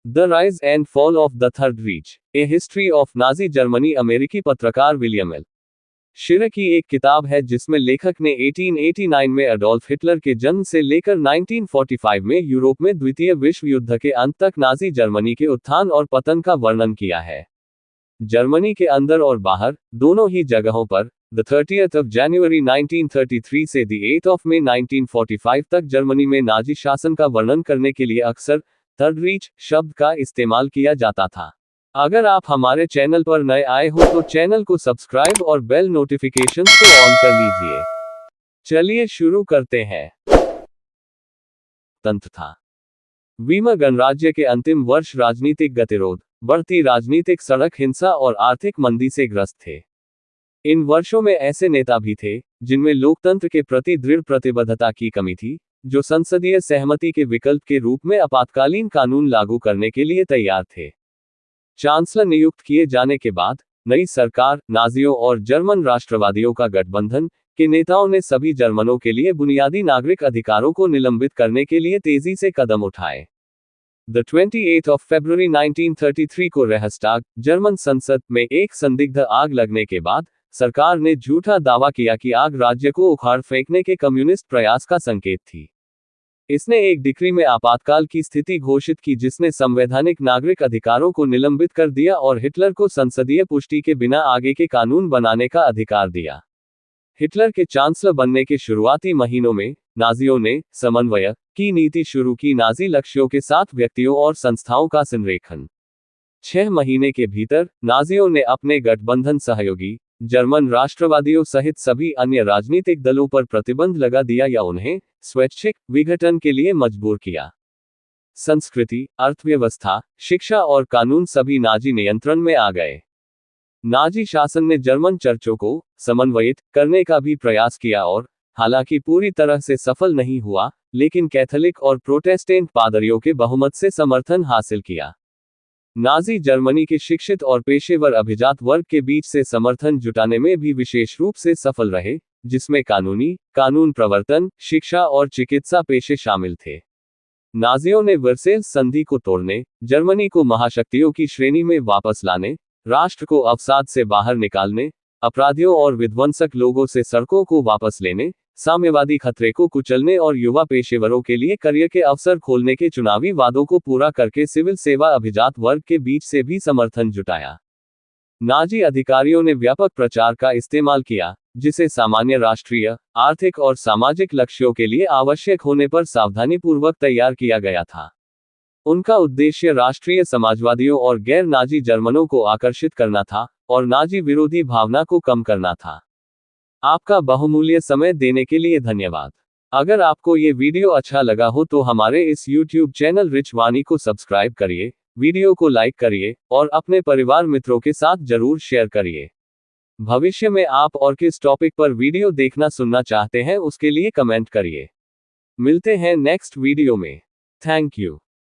The rise and fall of the third reach, A history of Nazi Germany. अमेरिकी पत्रकार William L शिरर की एक किताब है जिसमें लेखक ने 1889 में अडोल्फ हिटलर के जन्म से लेकर 1945 में यूरोप में द्वितीय विश्व युद्ध के अंत तक नाजी जर्मनी के उत्थान और पतन का वर्णन किया है। जर्मनी के अंदर और बाहर दोनों ही जगहों पर द 30th of January 1933 से द 8th of May 1945 तक जर्मनी में नाजी शासन का वर्णन करने के लिए अक्सर थर्ड रीच शब्द का इस्तेमाल किया जाता था। अगर आप हमारे चैनल पर नए आए हो तो चैनल को सब्सक्राइब और बेल नोटिफिकेशंस को ऑन कर लीजिए। चलिए शुरू करते हैं। तंत्र था। वीमर गणराज्य के अंतिम वर्ष राजनीतिक गतिरोध, बढ़ती राजनीतिक सड़क हिंसा और आर्थिक मंदी से ग्रस्त थे। इन वर्षों में ऐसे नेता भी थे जिनमें लोकतंत्र के प्रति दृढ़ प्रतिबद्धता की कमी थी, जो संसदीय सहमति के विकल्प के रूप में आपातकालीन कानून लागू करने के लिए तैयार थे। चांसलर नियुक्त किए जाने के बाद नई सरकार, नाजियों और जर्मन राष्ट्रवादियों का गठबंधन के नेताओं ने सभी जर्मनों के लिए बुनियादी नागरिक अधिकारों को निलंबित करने के लिए तेजी से कदम उठाए। द 28th of February 1933 को रेहस्टाग, जर्मन संसद में एक संदिग्ध आग लगने के बाद सरकार ने झूठा दावा किया कि आग राज्य को उखाड़ फेंकने के कम्युनिस्ट प्रयास का संकेत थी। इसने एक डिक्री में आपातकाल की स्थिति घोषित की जिसने संवैधानिक नागरिक अधिकारों को निलंबित कर दिया और हिटलर को संसदीय पुष्टि के बिना आगे के कानून बनाने का अधिकार दिया। हिटलर के चांसलर बनने के शुरुआती महीनों में नाजियों ने समन्वय की नीति शुरू की, नाजी लक्ष्यों के साथ व्यक्तियों और संस्थाओं का संरेखण। 6 महीने के भीतर नाजियों ने अपने गठबंधन सहयोगी जर्मन राष्ट्रवादियों सहित सभी अन्य राजनीतिक दलों पर प्रतिबंध लगा दिया या उन्हें स्वैच्छिक विघटन के लिए मजबूर किया। संस्कृति, अर्थव्यवस्था, शिक्षा और कानून सभी नाजी नियंत्रण में आ गए। नाजी शासन ने जर्मन चर्चों को समन्वयित करने का भी प्रयास किया और हालांकि पूरी तरह से सफल नहीं हुआ, लेकिन कैथोलिक और प्रोटेस्टेंट पादरियों के बहुमत से समर्थन हासिल किया। नाजी जर्मनी के शिक्षित और पेशेवर अभिजात वर्ग के बीच से समर्थन जुटाने में भी विशेष रूप से सफल रहे, जिसमें कानून प्रवर्तन, शिक्षा और चिकित्सा पेशे शामिल थे। नाजियों ने वर्सेल्स संधि को तोड़ने, जर्मनी को महाशक्तियों की श्रेणी में वापस लाने, राष्ट्र को अवसाद से बाहर निकालने, अपराधियों और विध्वंसक लोगों से सड़कों को वापस लेने, साम्यवादी खतरे को कुचलने और युवा पेशेवरों के लिए करियर के अवसर खोलने के चुनावी वादों को पूरा करके सिविल सेवा अभिजात वर्ग के बीच से भी समर्थन जुटाया। नाजी अधिकारियों ने व्यापक प्रचार का इस्तेमाल किया, जिसे सामान्य राष्ट्रीय, आर्थिक और सामाजिक लक्ष्यों के लिए आवश्यक होने पर सावधानीपूर्वक तैयार किया गया था। उनका उद्देश्य राष्ट्रीय समाजवादियों और गैर नाजी जर्मनों को आकर्षित करना था और नाजी विरोधी भावना को कम करना था। आपका बहुमूल्य समय देने के लिए धन्यवाद। अगर आपको ये वीडियो अच्छा लगा हो तो हमारे इस YouTube चैनल रिच वाणी को सब्सक्राइब करिए, वीडियो को लाइक करिए और अपने परिवार मित्रों के साथ जरूर शेयर करिए। भविष्य में आप और किस टॉपिक पर वीडियो देखना सुनना चाहते हैं उसके लिए कमेंट करिए। मिलते हैं नेक्स्ट वीडियो में। Thank you.